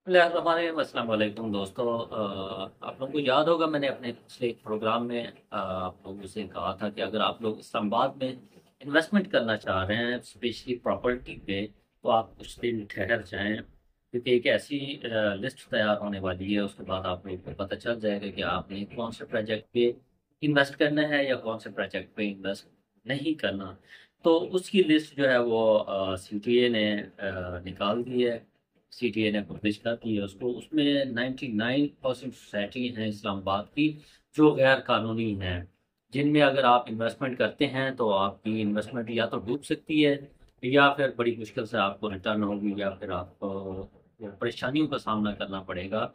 अस्सलाम वालेकुम दोस्तों। आप लोगों को याद होगा मैंने अपने पिछले एक प्रोग्राम में आप लोगों से कहा था कि अगर आप लोग इस्लामाबाद में इन्वेस्टमेंट करना चाह रहे हैं स्पेशली प्रॉपर्टी पे, तो आप कुछ दिन ठहर जाएं, क्योंकि एक ऐसी लिस्ट तैयार होने वाली है। उसके बाद आप लोगों को पता चल जाएगा कि आपने कौन से प्रोजेक्ट पे इन्वेस्ट करना है या कौन से प्रोजेक्ट पे इन्वेस्ट नहीं करना। तो उसकी लिस्ट जो है वो सीटीए ने निकाल दी है। सीटीए ने पब्लिश कर दी है उसको। उसमें 99% सोसाइटी हैं इस्लामाबाद की जो गैर कानूनी हैं, जिनमें अगर आप इन्वेस्टमेंट करते हैं तो आपकी इन्वेस्टमेंट या तो डूब सकती है या फिर बड़ी मुश्किल से आपको रिटर्न होगी, या फिर आपको वो परेशानियों का सामना करना पड़ेगा।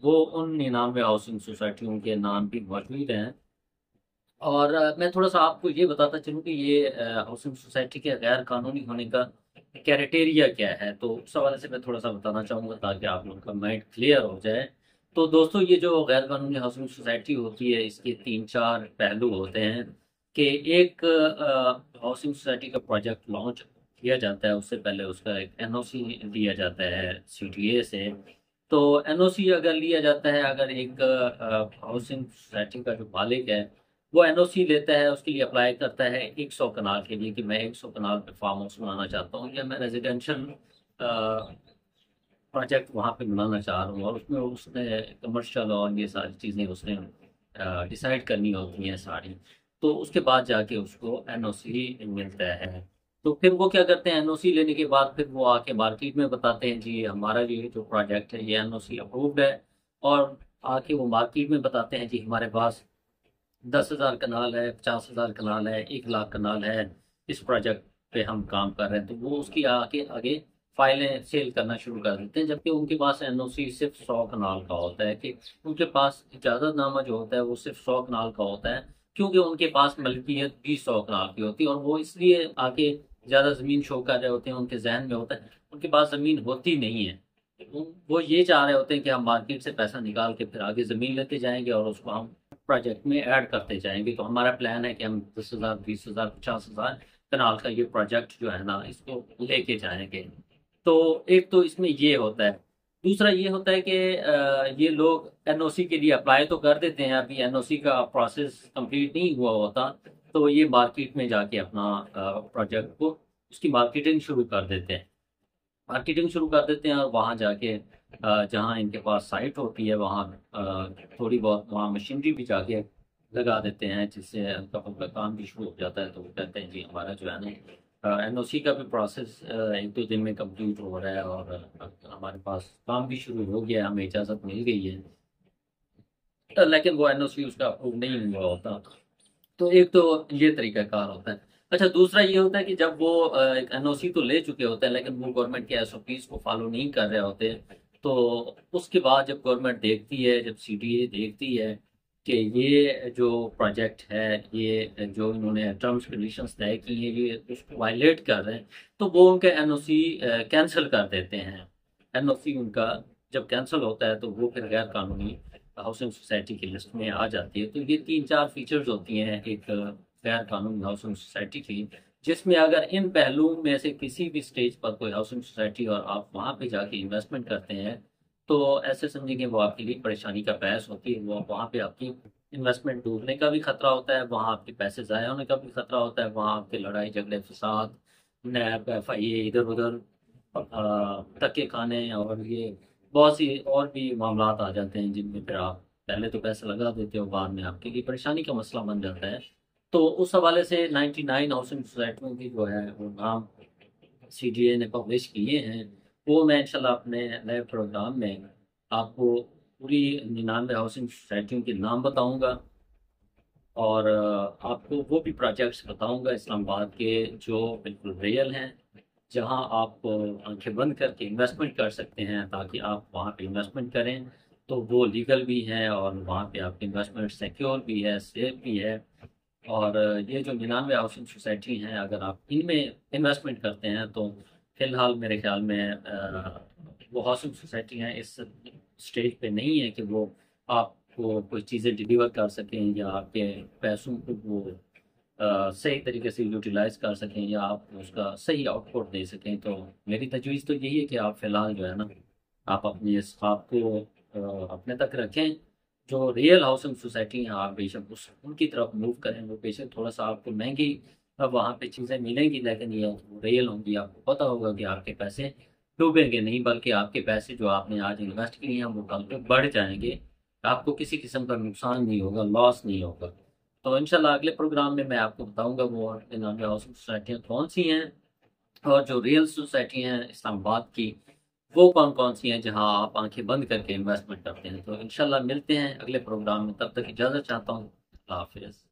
वो उन 99 हाउसिंग सोसाइटियों के नाम भी मौजूद हैं। और मैं थोड़ा सा आपको ये बताता चलूँ कि ये हाउसिंग सोसाइटी के गैर कानूनी होने का क्राइटेरिया क्या है। तो उस हवाले से मैं थोड़ा सा बताना चाहूँगा ताकि आप लोगों का माइंड क्लियर हो जाए। तो दोस्तों, ये जो गैर कानूनी हाउसिंग सोसाइटी होती है, इसके तीन चार पहलू होते हैं। कि एक हाउसिंग सोसाइटी का प्रोजेक्ट लॉन्च किया जाता है, उससे पहले उसका एक एनओसी लिया जाता है सीटीए से। तो एनओसी अगर लिया जाता है, अगर एक हाउसिंग सोसाइटी का जो मालिक है वो एनओसी लेता है, उसके लिए अप्लाई करता है 100 कनाल के लिए कि मैं 100 कनाल पे फार्म हाउस बनाना चाहता हूँ या मैं रेजिडेंशियल प्रोजेक्ट वहाँ पे बनाना चाह रहा हूँ। और उसमें उसने कमर्शियल और ये सारी चीज़ें उसने डिसाइड करनी होती हैं सारी। तो उसके बाद जाके उसको एनओसी मिलता है। तो फिर वो क्या करते हैं, एनओसी लेने के बाद फिर वो आके मार्केट में बताते हैं जी हमारा ये जो प्रोजेक्ट है ये एनओसी अप्रूव्ड है। और आके वो मार्केट में बताते हैं जी हमारे पास 10,000 कनाल है, 50,000 कनाल है, 1 लाख कनाल है, इस प्रोजेक्ट पे हम काम कर रहे हैं। तो वो उसकी आगे आगे फाइलें सेल करना शुरू कर देते हैं, जबकि उनके पास एनओसी सिर्फ 100 कनाल का होता है। कि उनके पास इजाज़तनामा जो होता है वो सिर्फ 100 कनाल का होता है, क्योंकि उनके पास मलकियत भी 100 कनाल की होती है। और वो इसलिए आगे ज़्यादा ज़मीन शो कर रहे होते हैं, उनके जहन में होता है उनके पास ज़मीन होती नहीं है। वो ये चाह रहे होते हैं कि हम मार्केट से पैसा निकाल के फिर आगे ज़मीन लेते जाएंगे और उसको हम प्रोजेक्ट में ऐड करते जाएंगे। तो हमारा प्लान है कि हम 10,000, 20,000, 50,000 कनाल का ये प्रोजेक्ट जो है ना, इसको लेके जाएंगे। तो एक तो इसमें ये होता है। दूसरा ये होता है कि ये लोग एनओसी के लिए अप्लाई तो कर देते हैं, अभी एनओसी का प्रोसेस कंप्लीट नहीं हुआ होता। तो ये मार्केट में जाके अपना प्रोजेक्ट को उसकी मार्केटिंग शुरू कर देते हैं। मार्केटिंग शुरू कर देते हैं और वहाँ जाके जहाँ इनके पास साइट होती है वहाँ थोड़ी बहुत वहाँ मशीनरी भी जाके लगा देते हैं, जिससे हल्का फुल्का काम भी शुरू हो जाता है। तो वो कहते हैं जी हमारा जो है ना एनओसी का भी प्रोसेस 1-2 दिन में कंप्लीट हो रहा है और हमारे पास काम भी शुरू हो गया है, हमें इजाज़त मिल गई है। लेकिन वो एनओसी उसका अप्रूव नहीं हुआ होता। तो एक तो ये तरीका कार होता है। अच्छा, दूसरा ये होता है कि जब वो एक एनओसी तो ले चुके होते हैं लेकिन वो गवर्नमेंट के एसओपीज को फॉलो नहीं कर रहे होते। तो उसके बाद जब गवर्नमेंट देखती है, जब सीडीए देखती है कि ये जो प्रोजेक्ट है, ये जो इन्होंने टर्म्स कंडीशंस तय की हैं ये उसको वायलेट कर रहे हैं, तो वो उनका एनओसी कैंसिल कर देते हैं। एनओसी उनका जब कैंसिल होता है तो वो फिर गैर कानूनी हाउसिंग सोसाइटी की लिस्ट में आ जाती है। तो ये तीन चार फीचर्स होती हैं एक गैर कानूनी हाउसिंग सोसाइटी की, जिसमें अगर इन पहलुओं में से किसी भी स्टेज पर कोई हाउसिंग सोसाइटी और आप वहाँ पे जाके इन्वेस्टमेंट करते हैं, तो ऐसे समझेंगे वो आपके लिए परेशानी का बायस होती है। वो वहाँ पे आपकी इन्वेस्टमेंट डूबने का भी खतरा होता है, वहाँ आपके पैसे ज़ाया होने का भी खतरा होता है, वहाँ आपके लड़ाई झगड़े फसाद, नैब एफआईए, इधर उधर धक्के खाने और ये बहुत सी और भी मामलात आ जाते हैं, जिनमें फिर आप पहले तो पैसा लगा देते हो, बाद में आपके लिए परेशानी का मसला बन जाता है। तो उस हवाले से 99 हाउसिंग सोसाइटियों की जो है वो नाम सीडीए ने पब्लिश किए हैं। वो मैं इंशाल्लाह अपने नए प्रोग्राम में आपको पूरी 99 हाउसिंग सोसाइटियों के नाम बताऊंगा। और आपको वो भी प्रोजेक्ट्स बताऊंगा इस्लामाबाद के जो बिल्कुल रियल हैं, जहां आप आंखें बंद करके इन्वेस्टमेंट कर सकते हैं, ताकि आप वहां पे इन्वेस्टमेंट करें तो वो लीगल भी है और वहां पे आपकी इन्वेस्टमेंट सिक्योर भी है, सेफ भी है। और ये जो 99 हाउसिंग सोसाइटी हैं, अगर आप इनमें इन्वेस्टमेंट करते हैं तो फिलहाल मेरे ख्याल में वो हाउसिंग सोसाइटी हैं इस स्टेज पे नहीं है कि वो आपको कोई चीज़ें डिलीवर कर सकें या आपके पैसों को वो सही तरीके से यूटिलाइज कर सकें या आप उसका सही आउटपुट दे सकें। तो मेरी तजवीज़ तो यही है कि आप फिलहाल जो है ना आप अपनी इस ख्वाब को अपने तक रखें। जो रियल हाउसिंग सोसाइटी हैं आप बेशक उस उनकी तरफ मूव करें। वो बेशक थोड़ा सा आपको महंगी अब वहाँ पे चीज़ें मिलेंगी, लेकिन ये रियल होंगी। आपको पता होगा कि आपके पैसे डूबेंगे नहीं, बल्कि आपके पैसे जो आपने आज इन्वेस्ट किए हैं वो कल पे बढ़ जाएंगे। आपको किसी किस्म का नुकसान नहीं होगा, लॉस नहीं होगा। तो इंशाल्लाह अगले प्रोग्राम में मैं आपको बताऊंगा वो इन्वेस्टमेंट हाउसिंग सोसाइटियाँ कौन सी हैं, और जो रियल सोसाइटी हैं इस्लामाबाद की वो कौन कौन सी हैं जहां आप आंखें बंद करके इन्वेस्टमेंट करते हैं। तो इंशाल्लाह मिलते हैं अगले प्रोग्राम में, तब तक इजाज़त चाहता हूँ। अल्लाह हाफिज़।